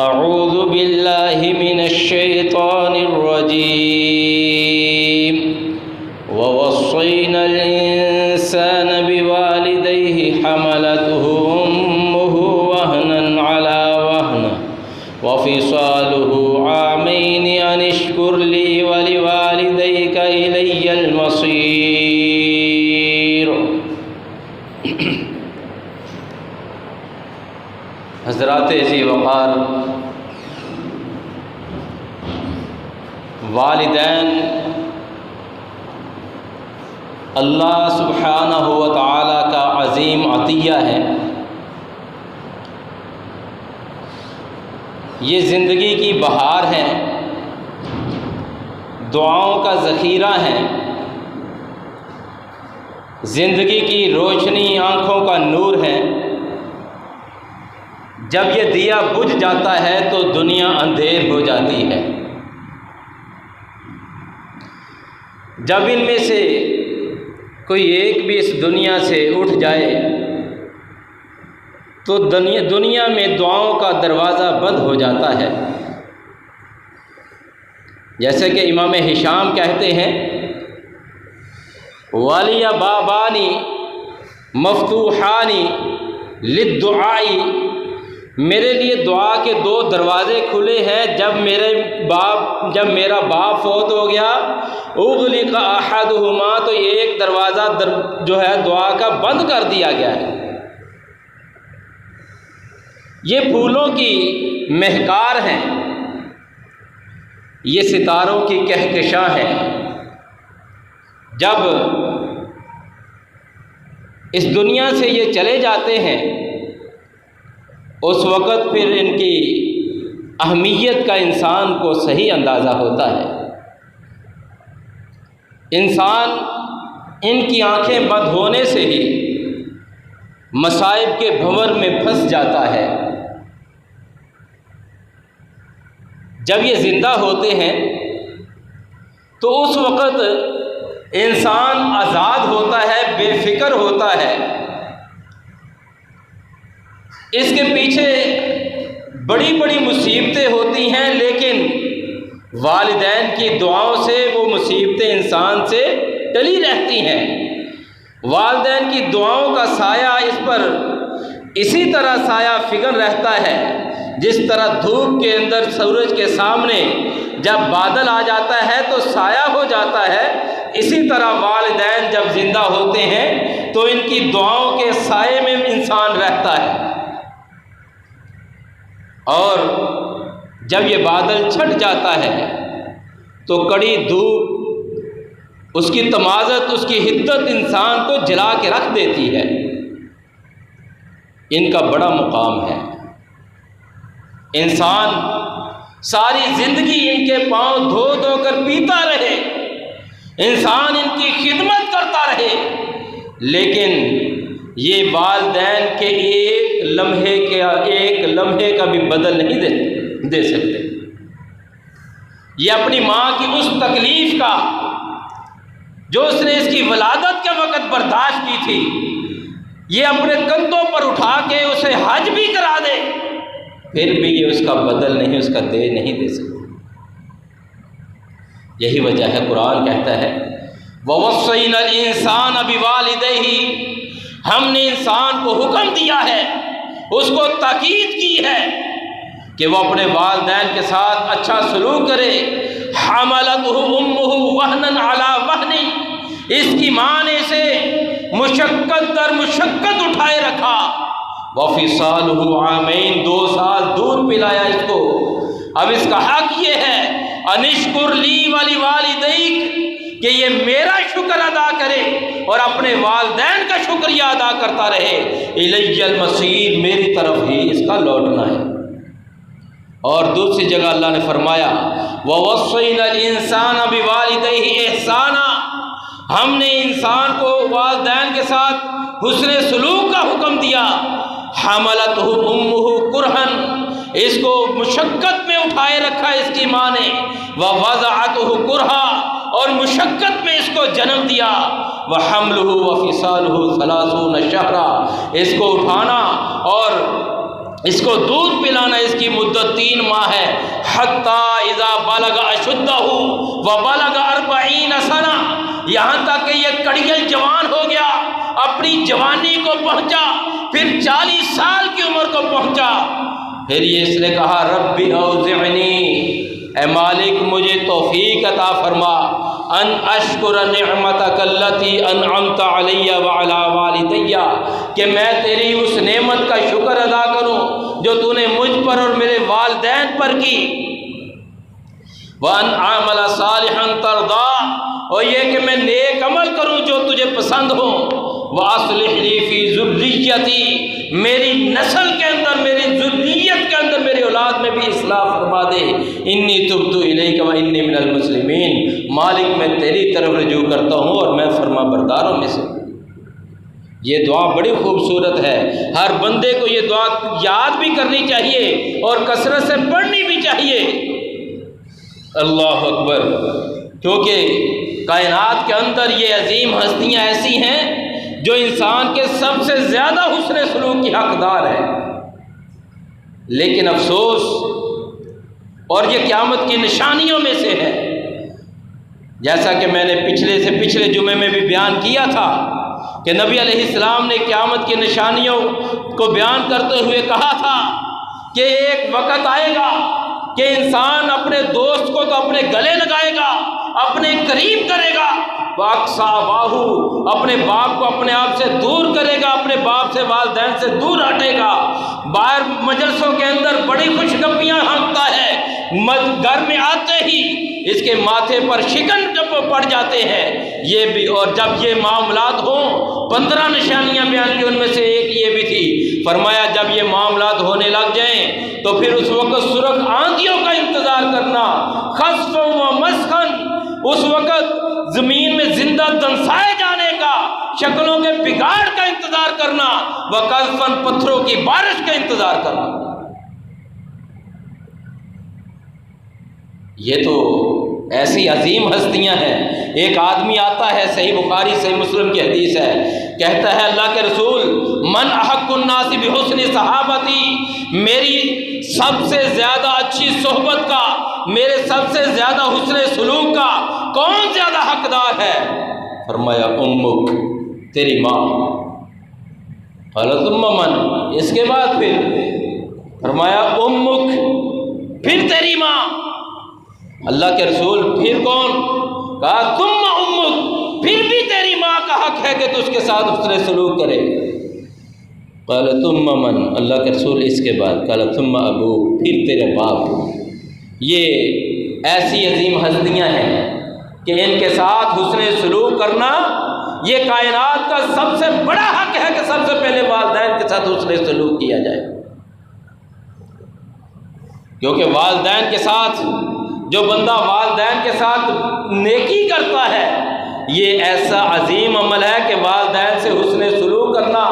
اعوذ باللہ من الشیطان الرجیم ووصینا الانسان بوالدیہ حملته امہ وہنا علی وہن وفصالہ عامین ان اشکر لی ولوالدیک الی المصیر۔ حضرات ذی وقار، والدین اللہ سبحانہ و تعالیٰ کا عظیم عطیہ ہے۔ یہ زندگی کی بہار ہے، دعاؤں کا ذخیرہ ہے، زندگی کی روشنی، آنکھوں کا نور ہے۔ جب یہ دیا بجھ جاتا ہے تو دنیا اندھیر ہو جاتی ہے۔ جب ان میں سے کوئی ایک بھی اس دنیا سے اٹھ جائے تو دنیا میں دعاؤں کا دروازہ بند ہو جاتا ہے۔ جیسے کہ امام ہشام کہتے ہیں، وَلِيَ بَابَانِ مَفْتُوحَانِ لِلدُّعَاءِ، میرے لیے دعا کے دو دروازے کھلے ہیں۔ جب میرا باپ فوت ہو گیا، اغلق احدہما، تو یہ ایک دروازہ جو ہے دعا کا بند کر دیا گیا ہے۔ یہ پھولوں کی مہکار ہیں، یہ ستاروں کی کہکشاں ہیں۔ جب اس دنیا سے یہ چلے جاتے ہیں اس وقت پھر ان کی اہمیت کا انسان کو صحیح اندازہ ہوتا ہے۔ انسان ان کی آنکھیں بند ہونے سے ہی مصائب کے بھنور میں پھنس جاتا ہے۔ جب یہ زندہ ہوتے ہیں تو اس وقت انسان آزاد ہوتا ہے، بے فکر ہوتا ہے۔ اس کے پیچھے بڑی بڑی مصیبتیں ہوتی ہیں، لیکن والدین کی دعاؤں سے وہ مصیبتیں انسان سے ٹلی رہتی ہیں۔ والدین کی دعاؤں کا سایہ اس پر اسی طرح سایہ فکر رہتا ہے جس طرح دھوپ کے اندر سورج کے سامنے جب بادل آ جاتا ہے تو سایہ ہو جاتا ہے، اسی طرح والدین جب زندہ ہوتے ہیں تو ان کی دعاؤں کے سائے میں انسان رہتا ہے۔ اور جب یہ بادل چھٹ جاتا ہے تو کڑی دھوپ، اس کی تمازت، اس کی حدت انسان کو جلا کے رکھ دیتی ہے۔ ان کا بڑا مقام ہے۔ انسان ساری زندگی ان کے پاؤں دھو دھو کر پیتا رہے، انسان ان کی خدمت کرتا رہے، لیکن یہ والدین کے ایک لمحے کا بھی بدل نہیں دے سکتے۔ یہ اپنی ماں کی اس تکلیف کا جو اس نے اس کی ولادت کے وقت برداشت کی تھی، یہ اپنے کندھوں پر اٹھا کے اسے حج بھی کرا دے، پھر بھی یہ اس کا بدل نہیں، اس کا دے نہیں دے سکتے۔ یہی وجہ ہے قرآن کہتا ہے وَوَصَّيْنَا الْإِنسَانَ بِوَالِدَيْهِ، ہم نے انسان کو حکم دیا ہے، اس کو تاکید کی ہے کہ وہ اپنے والدین کے ساتھ اچھا سلوک کرے۔ حَمَلَتْهُ أُمُّهُ وَهْنًا عَلَى وَهْنٍ، اس کی ماں نے اسے مشقت در مشقت اٹھائے رکھا۔ وَفِصَالُهُ عَامَيْنِ، 2 سال دودھ پلایا اس کو۔ اب اس کا حق یہ ہے أَنِ اشْكُرْ لِي وَلِوَالِدَيْكَ، کہ یہ میرا شکر ادا کرے اور اپنے والدین کا شکریہ ادا کرتا رہے۔ اِلَيَّ الْمَصِيرُ، میری طرف ہی اس کا لوٹنا ہے۔ اور دوسری جگہ اللہ نے فرمایا وَوَصَّيْنَا الْإِنسَانَ بِوَالِدَيْهِ إِحْسَانًا، ہم نے انسان کو والدین کے ساتھ حسن سلوک کا حکم دیا۔ حَمَلَتْهُ أُمُّهُ كُرْهًا، اس کو مشقت میں اٹھائے رکھا اس کی ماں نے۔ وَوَضَعَتْهُ كُرْهًا، اور مشقت میں اس کو جنم دیا۔ وَحَمْلُهُ وَفِصَالُهُ 30 شهرًا، اس کو اٹھانا اور اس کو دودھ پلانا اس کی مدت 3 ماہ ہے، حتی اذا بلغ اشدہ وبلغ 40 سنہ، یہاں تک کہ یہ کڑیل جوان ہو گیا، اپنی جوانی کو پہنچا، پھر 40 سال کی عمر کو پہنچا۔ پھر یہ اس نے کہا ربی اوزعنی، اے مالک مجھے توفیق عطا فرما، ان اشکر نعمتک التی انعمت علی وعلی والدی، کہ میں تیری اس نعمت کا شکر ادا کروں جو تو نے مجھ پر اور میرے والدین پر کی، وان اعمل صالحا ترضیٰ، اور یہ کہ میں نیک عمل کروں جو تجھے پسند ہو، واصلح لی فی ذریتی، میری نسل کے اندر، میری ذریت کے اندر، میری اولاد میں بھی اصلاح فرما دے، انی تبت الیک وانی من المسلمین، مالک میں تیری طرف رجوع کرتا ہوں اور میں فرما برداروں میں سے۔ یہ دعا بڑی خوبصورت ہے، ہر بندے کو یہ دعا یاد بھی کرنی چاہیے اور کثرت سے پڑھنی بھی چاہیے۔ اللہ اکبر، کیونکہ کائنات کے اندر یہ عظیم ہستیاں ایسی ہیں جو انسان کے سب سے زیادہ حسن سلوک کی حقدار ہے، لیکن افسوس، اور یہ قیامت کی نشانیوں میں سے ہے، جیسا کہ میں نے پچھلے جمعے میں بھی بیان کیا تھا کہ نبی علیہ السلام نے قیامت کی نشانیوں کو بیان کرتے ہوئے کہا تھا کہ ایک وقت آئے گا کہ انسان اپنے دوست کو تو اپنے گلے لگائے گا، اپنے قریب کرے گا، واقصا باہو، اپنے باپ کو اپنے آپ سے دور کرے گا، اپنے باپ سے، والدین سے دور ہٹے گا، باہر مجلسوں کے اندر بڑی خوشگپیاں ہانکتا ہے، گھر میں آتے ہی اس کے ماتھے پر شکن پڑ جاتے ہیں، یہ بھی، اور جب یہ معاملات ہوں 15 نشانیاں بیان کی، ان میں سے ایک یہ بھی تھی، فرمایا جب یہ معاملات ہونے لگ جائیں تو پھر اس وقت سرخ آندھیوں کا انتظار کرنا، خسف و مسخن، اس وقت زمین میں زندہ دنسائے جانے کا، شکلوں کے بگاڑ کا انتظار کرنا، وقذفاً، پتھروں کی بارش کا انتظار کرنا۔ یہ تو ایسی عظیم ہستیاں ہیں۔ ایک آدمی آتا ہے، صحیح بخاری صحیح مسلم کی حدیث ہے، کہتا ہے اللہ کے رسول، من احق الناس بحسن صحابتی، میری سب سے زیادہ اچھی صحبت کا، میرے سب سے زیادہ حسن سلوک کا کون زیادہ حقدار ہے؟ فرمایا امک، تیری ماں۔ قال ثم من، اس کے بعد پھر فرمایا امک، پھر تیری ماں۔ اللہ کے رسول پھر کون؟ کہا ثم امک، پھر بھی تیری ماں کا حق ہے کہ تو اس کے ساتھ حسن سلوک کرے۔ قال ثم من، اللہ کے رسول اس کے بعد، قال ثم ابوک، پھر تیرے باپ۔ یہ ایسی عظیم ہستیاں ہیں کہ ان کے ساتھ حسن سلوک کرنا یہ کائنات کا سب سے بڑا حق ہے کہ سب سے پہلے والدین کے ساتھ حسن سلوک کیا جائے، کیونکہ والدین کے ساتھ، جو بندہ والدین کے ساتھ نیکی کرتا ہے، یہ ایسا عظیم عمل ہے کہ والدین سے حسن سلوک کرنا،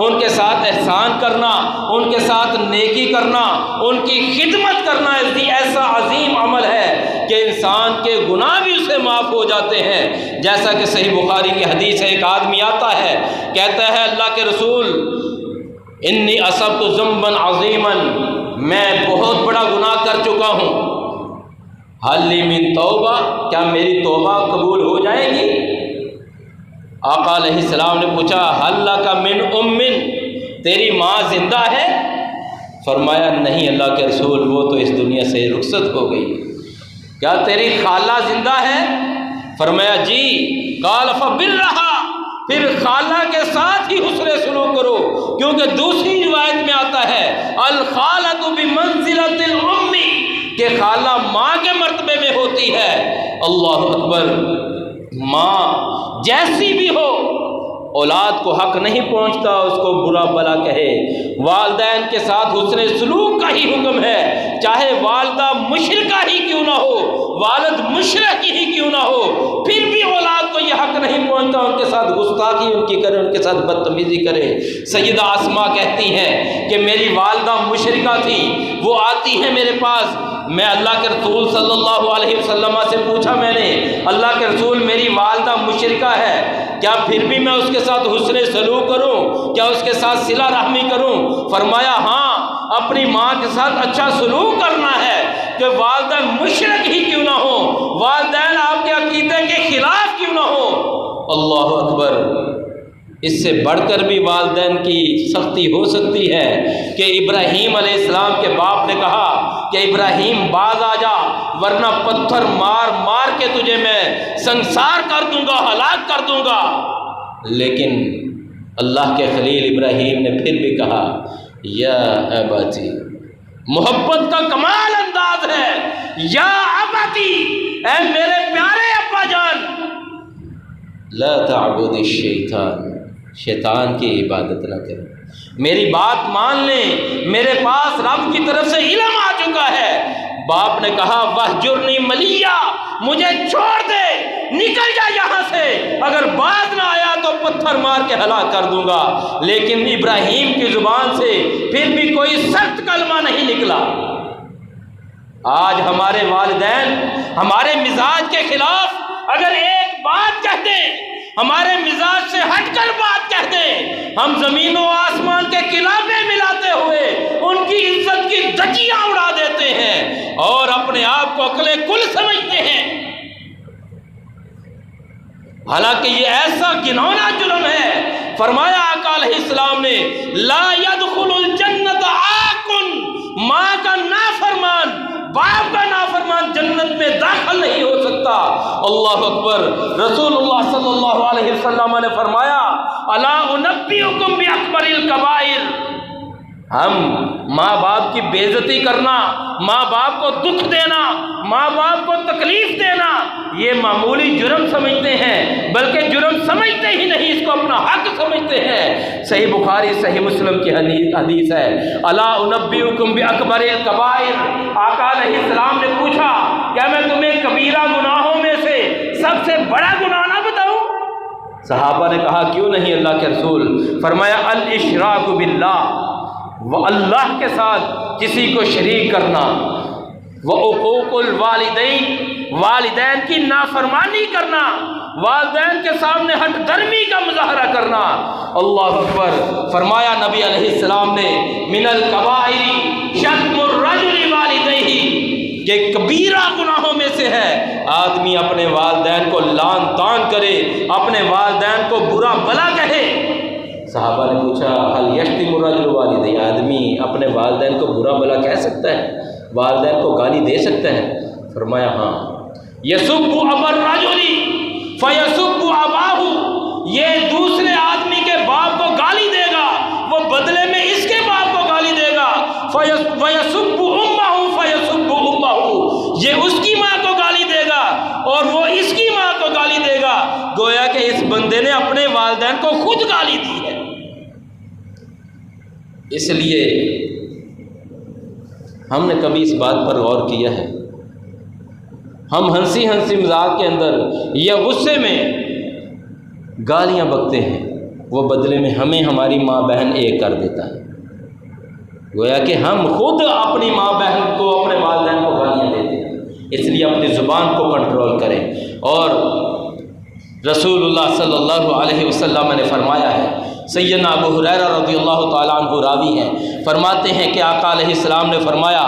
ان کے ساتھ احسان کرنا، ان کے ساتھ نیکی کرنا، ان کی خدمت کرنا ایسا عظیم عمل ہے کہ انسان کے گناہ بھی اسے معاف ہو جاتے ہیں۔ جیسا کہ صحیح بخاری کی حدیث ہے، ایک آدمی آتا ہے، کہتا ہے اللہ کے رسول، انی اصبت ذنبا عظیما، میں بہت بڑا گناہ کر چکا ہوں، حل لی من توبہ، کیا میری توبہ قبول ہو جائے گی؟ آقا علیہ السلام نے پوچھا حل لک من ام، تیری ماں زندہ ہے؟ فرمایا نہیں اللہ کے رسول، وہ تو اس دنیا سے رخصت ہو گئی۔ کیا تیری خالہ زندہ ہے؟ فرمایا جی۔ قال فبرھا، پھر خالہ کے ساتھ ہی حسن سلوک کرو، کیونکہ دوسری روایت میں آتا ہے الخالۃ بمنزلۃ الام، کہ خالہ ماں کے مرتبے میں ہوتی ہے۔ اللہ اکبر، ماں جیسی بھی ہو، اولاد کو حق نہیں پہنچتا اس کو برا بلا کہے۔ والدین کے ساتھ حسن سلوک کا ہی حکم ہے، چاہے والدہ مشرکہ ہی کیوں نہ ہو، والد مشرک ہی کیوں نہ ہو، پھر بھی اولاد کو یہ حق نہیں پہنچتا ان کے ساتھ گستاخی ان کی کرے، ان کے ساتھ بدتمیزی کرے۔ سیدہ اسماء کہتی ہیں کہ میری والدہ مشرکہ تھی، وہ آتی ہے میرے پاس، میں اللہ کے رسول صلی اللہ علیہ وسلم سے پوچھا، میں نے اللہ کے رسول میری والدہ مشرکہ ہے، کیا پھر بھی میں اس کے ساتھ حسن سلوک کروں؟ کیا اس کے ساتھ صلہ رحمی کروں؟ فرمایا ہاں، اپنی ماں کے ساتھ اچھا سلوک کرنا ہے کہ والدین مشرک ہی کیوں نہ ہو، والدین آپ کے عقیدے کے خلاف کیوں نہ ہو۔ اللہ اکبر۔ اس سے بڑھ کر بھی والدین کی سختی ہو سکتی ہے کہ ابراہیم علیہ السلام کے باپ نے کہا کہ ابراہیم باز آ جا ورنہ پتھر مار مار کے تجھے میں سنسار کر دوں گا، ہلاک کر دوں گا۔ لیکن اللہ کے خلیل ابراہیم نے پھر بھی کہا یا اباتی، محبت کا کمال انداز ہے، یا اباتی، اے میرے پیارے ابا جان، لا تعبد الشیطان، شیطان کی عبادت نہ کریں، میری بات مان لیں، میرے پاس رب کی طرف سے علم آ چکا ہے۔ باپ نے کہا وہجرنی ملیہ، مجھے چھوڑ دے، نکل جا یہاں سے، اگر باز نہ آیا تو پتھر مار کے ہلاک کر دوں گا۔ لیکن ابراہیم کی زبان سے پھر بھی کوئی سخت کلمہ نہیں نکلا۔ آج ہمارے والدین ہمارے مزاج کے خلاف اگر ایک بات کہہ دیں، ہمارے مزاج سے ہٹ کر بات کہہ دیں، ہم زمین و آسمان کے خلافے ملاتے ہوئے ان کی عزت کی دھجیاں اڑا دیتے ہیں اور اپنے آپ کو عقل کل سمجھتے ہیں۔ حالانکہ یہ ایسا گناؤنا جرم ہے۔ فرمایا آقا علیہ السلام نے لا يدخل الجنت عاقن، ماں کا نافرمان، باپ کا نافرمان جنت میں داخل نہیں ہو سکتا۔ اللہ اکبر۔ رسول اللہ صلی اللہ علیہ وسلم نے فرمایا الا انبئکم باکبر الکبائر، ہم ماں باپ کی بے عزتی کرنا، ماں باپ کو دکھ دینا، ماں باپ کو تکلیف دینا یہ معمولی جرم سمجھتے ہیں، بلکہ جرم سمجھتے ہی نہیں، اس کو اپنا حق سمجھتے ہیں۔ صحیح بخاری صحیح مسلم کی حدیث ہے الا انبئکم باکبر الکبائر۔ آقا علیہ السلام نے پوچھا کیا میں تمہیں کبیرہ گناہوں میں سے سب سے بڑا گناہ نہ بتاؤں؟ صحابہ نے کہا کیوں نہیں اللہ کے رسول؟ فرمایا الاشراک باللہ، وہ اللہ کے ساتھ کسی کو شریک کرنا، وہ عقوق الوالدین، والدین کی نافرمانی کرنا، والدین کے سامنے ہٹ درمی کا مظاہرہ کرنا۔ اللہ اکبر۔ فرمایا نبی علیہ السلام نے من الکبائر شتم الرجل والدیہ، یہ کبیرہ گناہوں میں سے ہے آدمی اپنے والدین کو لعن طعن کرے، اپنے والدین کو برا بلا کہے۔ صحابہ نے پوچھا حل یشتم الرجل والدیہ، آدمی اپنے والدین کو برا بلا کہہ سکتا ہے، والدین کو گالی دے سکتا ہے؟ فرمایا ہاں۔ یسب ابا الرجل فیسب اباہ، یہ دوسرے آدمی کے باپ کو گالی دے گا، وہ بدلے میں اس کے باپ کو گالی دے گا۔ ویسب امہ فیسب امہ، یہ اس کی ماں کو گالی دے گا اور وہ اس کی ماں کو گالی دے گا۔ گویا کہ اس بندے نے اپنے والدین کو خود گالی دی ہے۔ اس لیے ہم نے کبھی اس بات پر غور کیا ہے؟ ہم ہنسی ہنسی مذاق کے اندر یا غصے میں گالیاں بکتے ہیں، وہ بدلے میں ہمیں ہماری ماں بہن ایک کر دیتا ہے۔ گویا کہ ہم خود اپنی ماں بہن کو، اپنے والدین کو گالیاں دیتے ہیں۔ اس لیے اپنی زبان کو کنٹرول کریں۔ اور رسول اللہ صلی اللہ علیہ وسلم نے فرمایا ہے، سیدنا ابو ہریرہ رضی اللہ تعالیٰ عنہ راوی ہیں، فرماتے ہیں کہ آقا علیہ السلام نے فرمایا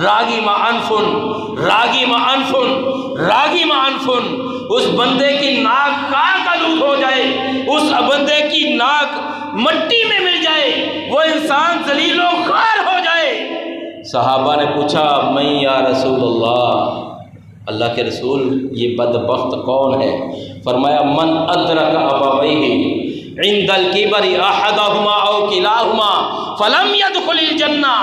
راگی ما انفن، راگی ما انفن، راگی ما انفن، اس بندے کی ناک کاک آلود ہو جائے، اس بندے کی ناک مٹی میں مل جائے، وہ انسان ذلیل و خوار ہو جائے۔ صحابہ نے پوچھا میں یا رسول اللہ، اللہ کے رسول یہ بدبخت کون ہے؟ فرمایا من ادرک ابویہ عند الکبر احدہما او کلاہما فلم يدخل الجنہ،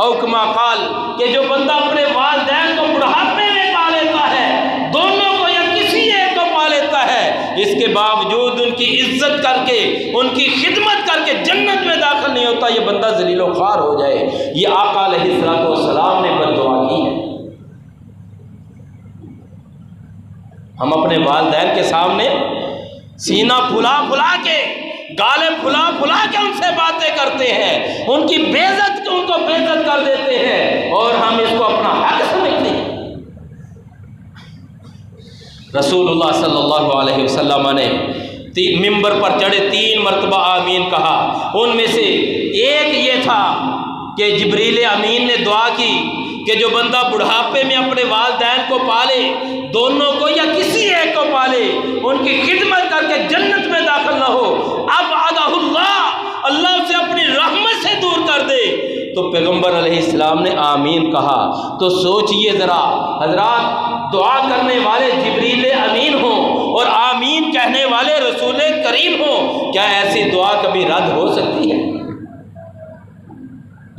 او کما قال، کہ جو بندہ اپنے والدین کو بڑھاپے میں پا لیتا ہے، دونوں کو یا کسی ایک کو پا لیتا ہے، اس کے باوجود ان کی عزت کر کے، ان کی خدمت کر کے جنت میں داخل نہیں ہوتا، یہ بندہ ذلیل و خوار ہو جائے۔ یہ آقا علیہ السلام نے بد دعا کی ہے۔ ہم اپنے والدین کے سامنے سینہ پھلا پھلا کے، گالے پھلا پھلا کے ان سے باتیں کرتے ہیں، ان کی بے عزت، ان کو بے عزت کر دیتے ہیں اور ہم اس کو اپنا حق سمجھتے ہیں۔ رسول اللہ صلی اللہ علیہ وسلم نے ممبر پر چڑھے 3 مرتبہ آمین کہا، ان میں سے ایک یہ تھا کہ جبریل امین نے دعا کی کہ جو بندہ بڑھاپے میں اپنے والدین کو پالے، دونوں کو یا کسی ایک کو پالے، ان کی خدمت کر کے جنت میں داخل نہ ہو، ابعدہ اللہ اسے اپنی رحمت سے دور کر دے۔ تو پیغمبر علیہ السلام نے آمین کہا۔ تو سوچئے ذرا حضرات، دعا کرنے والے جبریل امین ہوں اور آمین کہنے والے رسول کریم ہوں، کیا ایسی دعا کبھی رد ہو سکتی ہے؟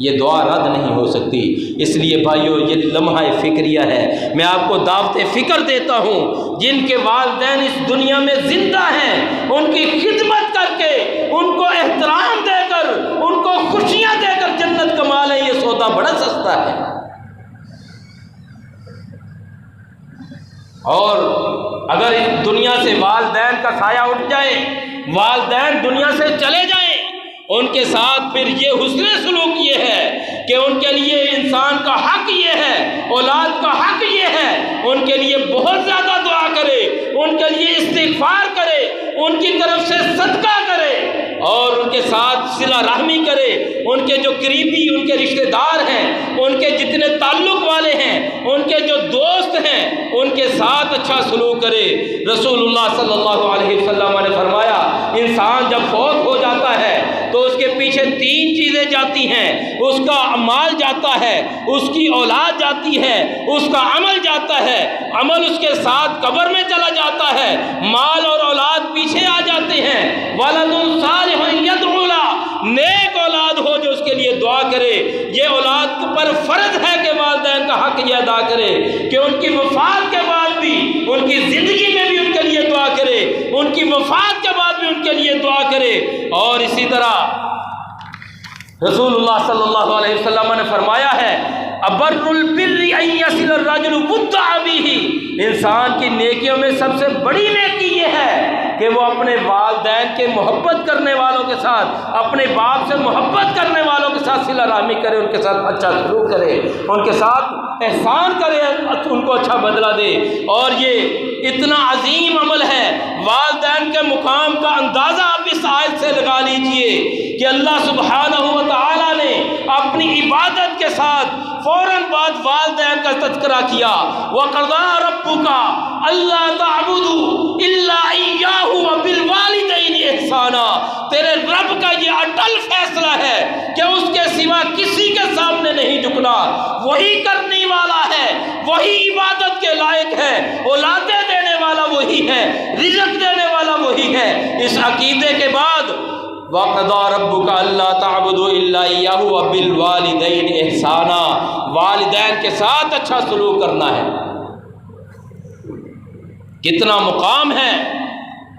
یہ دعا رد نہیں ہو سکتی۔ اس لیے بھائیو، یہ لمحہ فکریہ ہے، میں آپ کو دعوت فکر دیتا ہوں، جن کے والدین اس دنیا میں زندہ ہیں، ان کی خدمت کر کے، ان کو احترام دے کر، ان کو خوشیاں دے کر جنت کما لیں، یہ سودا بڑا سستا ہے۔ اور اگر اس دنیا سے والدین کا سایہ اٹھ جائے، والدین دنیا سے چلے جائیں، ان کے ساتھ پھر یہ حسن سلوک یہ ہے کہ ان کے لیے انسان کا حق یہ ہے، اولاد کا حق یہ ہے، ان کے لیے بہت زیادہ دعا کرے، ان کے لیے استغفار کرے، ان کی طرف سے صدقہ کرے اور ان کے ساتھ صلہ رحمی کرے، ان کے جو قریبی، ان کے رشتہ دار ہیں، ان کے جتنے تعلق والے ہیں، ان کے جو دوست ہیں، ان کے ساتھ اچھا سلوک کرے۔ رسول اللہ صلی اللہ علیہ وسلم نے فرمایا، انسان جب فوت ہو جاتا ہے تو اس کے پیچھے 3 چیزیں جاتی ہیں، اس کا مال جاتا ہے، اس کی اولاد جاتی ہے، اس کا عمل جاتا ہے۔ عمل اس کے ساتھ قبر میں چلا جاتا ہے، مال اور اولاد پیچھے آ جاتے ہیں۔ ولد صالح یدعو له، نیک اولاد ہو جو اس کے لیے دعا کرے۔ یہ اولاد پر فرض ہے کہ والدین کا حق یہ ادا کرے کہ ان کی وفات کے بعد بھی، ان کی زندگی میں بھی ان کے لیے دعا کرے، ان کی وفات کے بعد بھی ان کے لیے دعا کرے۔ اور اسی طرح رسول اللہ صلی اللہ علیہ وسلم نے فرمایا ہے، ابر البر ان یصل الرجل ود ابیہ، انسان کی نیکیوں میں سب سے بڑی نیکی یہ ہے کہ وہ اپنے والدین کے محبت کرنے والوں کے ساتھ، اپنے باپ سے محبت کرنے والوں کے ساتھ صلہ رحمی کرے، ان کے ساتھ اچھا سلوک کرے، ان کے ساتھ احسان کرے، ان کو اچھا بدلہ دے۔ اور یہ اتنا عظیم عمل ہے، والدین کے مقام کا اندازہ آپ اس آیت سے لگا لیجئے کہ اللہ سبحانہ و تعالی نے اپنی عبادت کے ساتھ فوراً بعد والدین کا تذکرہ کیا۔ وَقَضَىٰ رَبُّكَ أَلَّا تَعْبُدُوا إِلَّا إِيَّاهُ وَبِالْوَالِدَيْنِ إِحْسَانًا، تیرے رب کا یہ اٹل فیصلہ ہے کہ اس کے سوا کسی کے سامنے نہیں جھکنا، وہی کرنے والا ہے، وہی عبادت کے لائق ہے، اولادیں دینے والا وہی ہے، رزق دینے والا وہی ہے۔ اس عقیدے کے بعد وَقَضَىٰ رَبُّكَ أَلَّا تَعْبُدُوا إِلَّا إِيَّاهُ وَبِالْوَالِدَيْنِ إِحْسَانًا، والدین کے ساتھ اچھا سلوک کرنا ہے۔ کتنا مقام ہے،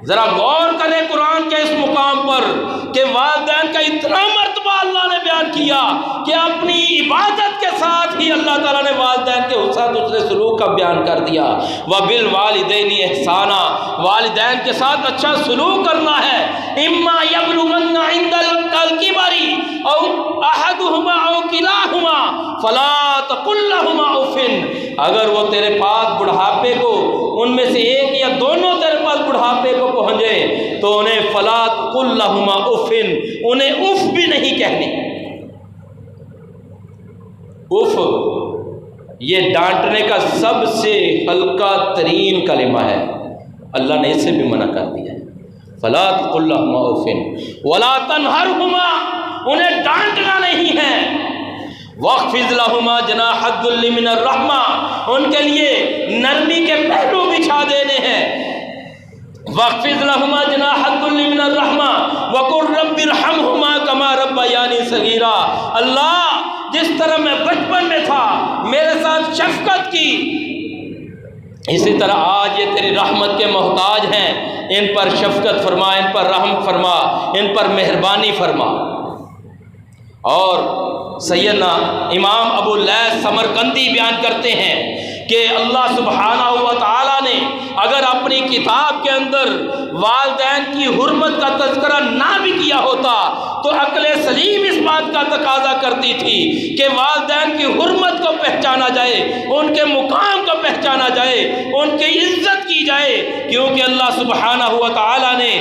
ذرا غور کریں قرآن کے اس مقام پر کہ والدین کا اتنا مرتبہ اللہ نے بیان کیا کہ اپنی عبادت کے ساتھ ہی اللہ تعالیٰ نے والدین کے ساتھ دوسرے سلوک کا بیان کر دیا۔ وَبِالْوَالِدَيْنِ إِحْسَانًا، والدین کے ساتھ اچھا سلوک کرنا ہے۔ إِمَّا يَبْلُغَنَّ عِندَ الْكِبَرِ أَوْ أَحَدُهُمَا أَوْ كِلَاهُمَا فَلَا تَقُل لَّهُمَا أُفٍّ، اگر وہ تیرے پاس بڑھاپے کو، ان میں سے ایک یا دونوں تیرے پاس بڑھاپے کو پہنچے تو انہیں فَلَا تَقُل لَّهُمَا أُفٍّ، انہیں اف بھی نہیں کہنی۔ اف یہ ڈانٹنے کا سب سے ہلکا ترین کلمہ ہے، اللہ نے اسے بھی منع کر دیا ہے۔ فَلَا تَقُل لَّهُمَا أُفٍّ وَلَا تَنْهَرْهُمَا، انہیں ڈانٹنا نہیں ہے۔ وَاخْفِضْ لَهُمَا جَنَاحَ الذُّلِّ مِنَ الرَّحْمَةِ، ان کے لیے نرمی کے پہلو بچھا دینے ہیں۔ وَاخْفِضْ لَهُمَا جَنَاحَ الذُّلِّ مِنَ الرَّحْمَةِ وَقُلْ رَبِّ ارْحَمْهُمَا كَمَا رَبَّيَانِي صَغِيرًا، اللہ جس طرح میں بچپن میں تھا میرے ساتھ شفقت کی، اسی طرح آج یہ تیری رحمت کے محتاج ہیں، ان پر شفقت فرما، ان پر رحم فرما، ان پر مہربانی فرما۔ اور سیدنا امام ابو اللیث سمرقندی بیان کرتے ہیں کہ اللہ سبحانہ و تعالیٰ نے اگر اپنی کتاب کے اندر والدین کی حرمت کا تذکرہ نہ بھی کیا ہوتا تو عقل سلیم اس بات کا تقاضا کرتی تھی کہ والدین کی حرمت کو پہچانا جائے، ان کے مقام کو پہچانا پہنچا نہ جائے، ان کی عزت کی جائے، کیونکہ اللہ سبحانہ و تعالیٰ نے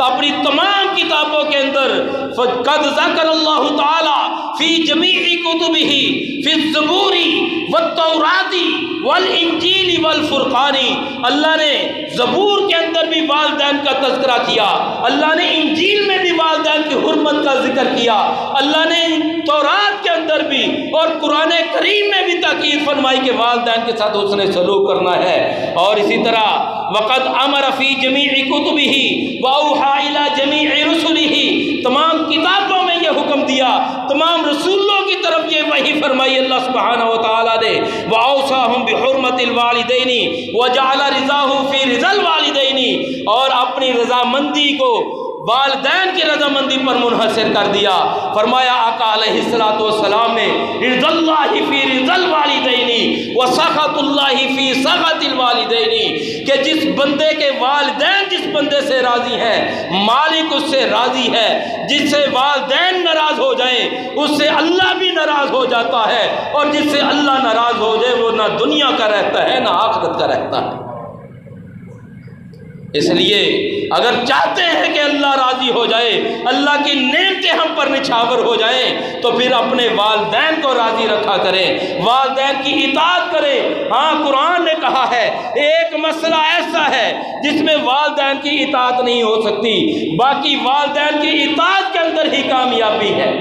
اپنی تمام کتابوں کے اندر قد ذکر اللہ تعالیٰ فی جمیع کتبہ فی الزبور والتوراۃ والانجیل والفرقان، اللہ نے زبور کے اندر بھی والدین کا تذکرہ کیا، اللہ نے انجیل میں بھی والدین کی حرمت کا ذکر کیا، اللہ نے تورات کے اندر بھی اور قرآن کریم میں بھی تاکید فرمائی کہ والدین کے ساتھ اس نے سلوک کرنا ہے۔ اور اسی طرح وقد امر فی جمیع کتبہ واوحی الی جمیع رسلہ، تمام کتابوں میں یہ حکم دیا، تمام رسولوں کی طرف یہ وحی فرمائی اللہ سبحانہ و تعالیٰ نے، واوصاہم بحرمت الوالدین وجعل رضاہ فی رضا الوالدین، اور اپنی رضامندی کو والدین کی رضامندی پر منحصر کر دیا۔ فرمایا آقا علیہ السلام نے رضا اللہ فی رضا الوالدین وسخط اللہ فی سخط الوالدین، کہ جس بندے کے والدین جس بندے سے راضی ہیں مالک اس سے راضی ہے، جس سے والدین ناراض ہو جائیں اس سے اللہ بھی ناراض ہو جاتا ہے، اور جس سے اللہ ناراض ہو جائے وہ نہ دنیا کا رہتا ہے نہ آخرت کا رہتا ہے۔ اس لیے اگر چاہتے ہیں کہ اللہ راضی ہو جائے، اللہ کی نعمتیں ہم پر نچھاور ہو جائیں، تو پھر اپنے والدین کو راضی رکھا کریں، والدین کی اطاعت کریں۔ ہاں قرآن نے کہا ہے ایک مسئلہ ایسا ہے جس میں والدین کی اطاعت نہیں ہو سکتی، باقی والدین کی اطاعت کے اندر ہی کامیابی ہے۔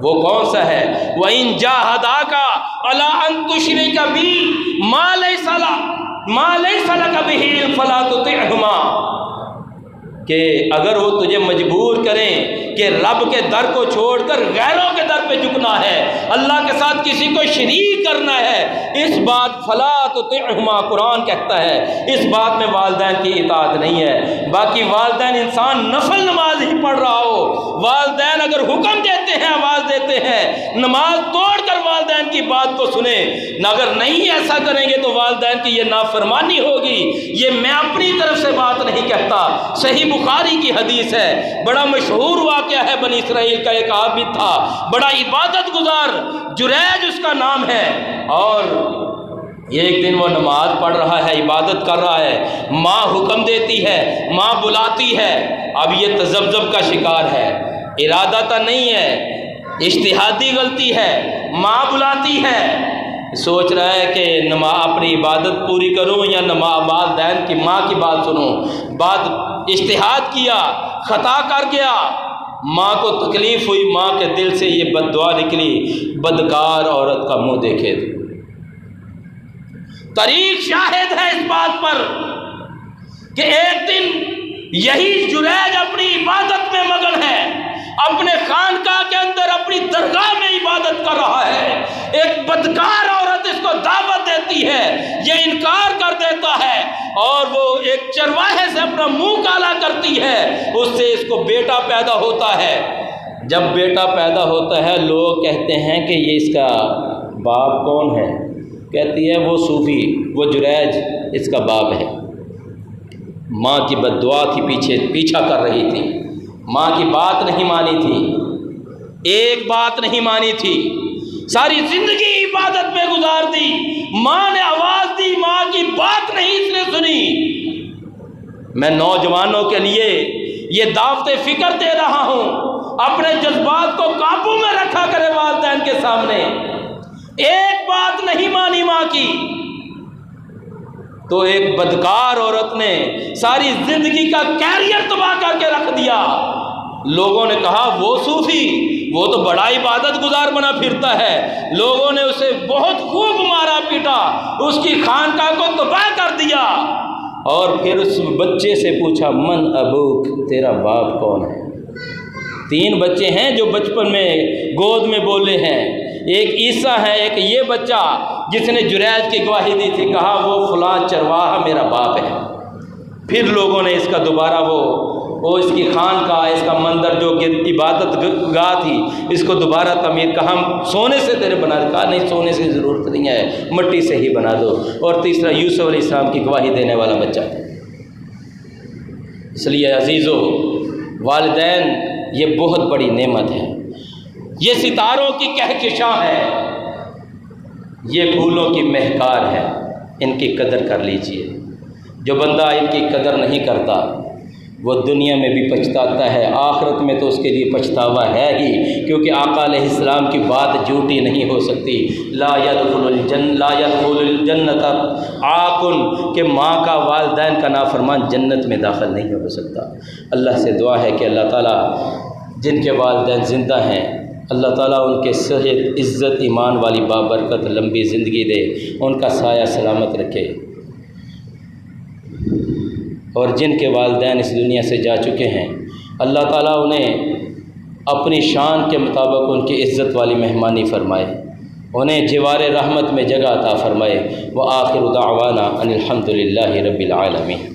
وہ کون سا ہے؟ وَإِن جَاهَدَاكَ عَلَىٰ أَن تُشْرِكَ بِي مَا لَيْسَ لَكَ بِهِ عِلْمٌ فَلَا تُطِعْهُمَا، کہ اگر وہ تجھے مجبور کریں کہ رب کے در کو چھوڑ کر غیروں کے در پہ جھکنا ہے، اللہ کے ساتھ کسی کو شریک کرنا ہے، اس بات فلا تطعهما، قرآن کہتا ہے اس بات میں والدین کی اطاعت نہیں ہے۔ باقی والدین انسان نفل نماز ہی پڑھ رہا ہو، والدین اگر حکم دیتے ہیں آواز دیتے ہیں، نماز توڑ کر والدین کی بات کو سنیں، اگر نہیں ایسا کریں گے تو والدین کی یہ نافرمانی ہوگی۔ یہ میں اپنی طرف سے بات نہیں کہتا، صحیح بخاری کی حدیث ہے، بڑا مشہور واقعہ ہے، بنی اسرائیل کا ایک عابد تھا، بڑا عبادت گزار، جریج اس کا نام ہے، اور ایک دن وہ نماز پڑھ رہا ہے، عبادت کر رہا ہے، ماں حکم دیتی ہے، ماں بلاتی ہے، اب یہ تذبذب کا شکار ہے، ارادہ تو نہیں ہے، اجتہادی غلطی ہے، ماں بلاتی ہے، سوچ رہا ہے کہ اپنی عبادت پوری کروں یا والدین کی ماں کی بات سنوں، بات اجتہاد کیا، خطا کر گیا، ماں کو تکلیف ہوئی، ماں کے دل سے یہ بد دعا نکلی، بدکار عورت کا منہ دیکھے۔ تاریخ شاہد ہے اس بات پر کہ ایک دن یہی جریج اپنی عبادت میں مگن ہے، اپنے خانقاہ کے اندر اپنی درگاہ میں عبادت کر رہا ہے، ایک بدکار عورت اس کو دعوت دیتی ہے، یہ انکار کر دیتا ہے، اور وہ ایک چرواہے سے اپنا منہ کالا کرتی ہے، اس سے اس کو بیٹا پیدا ہوتا ہے۔ جب بیٹا پیدا ہوتا ہے لوگ کہتے ہیں کہ یہ اس کا باپ کون ہے؟ کہتی ہے وہ صوفی، وہ جریج اس کا باپ ہے۔ ماں کی بد دعا تھی، پیچھا کر رہی تھی، ماں کی بات نہیں مانی تھی، ایک بات نہیں مانی تھی، ساری زندگی عبادت میں گزار دی، ماں نے آواز دی، ماں کی بات نہیں اس نے سنی۔ میں نوجوانوں کے لیے یہ دعوت فکر دے رہا ہوں، اپنے جذبات کو قابو میں رکھا کرے والدین کے سامنے، ایک بات نہیں مانی ماں کی تو ایک بدکار عورت نے ساری زندگی کا کیریئر تباہ کر کے رکھ دیا۔ لوگوں نے کہا وہ صوفی، وہ تو بڑا عبادت گزار بنا پھرتا ہے، لوگوں نے اسے بہت خوب مارا پیٹا، اس کی خانقاہ کو تباہ کر دیا، اور پھر اس بچے سے پوچھا من ابوک، تیرا باپ کون ہے؟ 3 بچے ہیں جو بچپن میں گود میں بولے ہیں، ایک عیسیٰ ہے، ایک یہ بچہ جس نے جریج کی گواہی دی تھی، کہا وہ فلاں چرواہا میرا باپ ہے۔ پھر لوگوں نے اس کا دوبارہ وہ اس کی خانقاہ، اس کا مندر جو کہ عبادت گاہ تھی، اس کو دوبارہ تعمیر، کہا ہم سونے سے تیرے بنا دیں، کہا نہیں سونے سے ضرورت نہیں ہے، مٹی سے ہی بنا دو۔ اور تیسرا یوسف علیہ السلام کی گواہی دینے والا بچہ۔ اس لیے عزیزو، والدین یہ بہت بڑی نعمت ہے، یہ ستاروں کی کہکشاں ہے، یہ پھولوں کی مہکار ہے، ان کی قدر کر لیجئے۔ جو بندہ ان کی قدر نہیں کرتا وہ دنیا میں بھی پچھتاتا ہے، آخرت میں تو اس کے لیے پچھتاوا ہے ہی، کیونکہ آقا علیہ السلام کی بات جھوٹی نہیں ہو سکتی۔ لا يدخل الجنت عاق، کہ ماں کا والدین کا نافرمان جنت میں داخل نہیں ہو سکتا۔ اللہ سے دعا ہے کہ اللہ تعالیٰ جن کے والدین زندہ ہیں اللہ تعالیٰ ان کے صحت، عزت، ایمان والی بابرکت لمبی زندگی دے، ان کا سایہ سلامت رکھے، اور جن کے والدین اس دنیا سے جا چکے ہیں اللہ تعالیٰ انہیں اپنی شان کے مطابق ان کی عزت والی مہمانی فرمائے، انہیں جوار رحمت میں جگہ عطا فرمائے۔ وآخر دعوانا ان الحمد للہ رب العالمین۔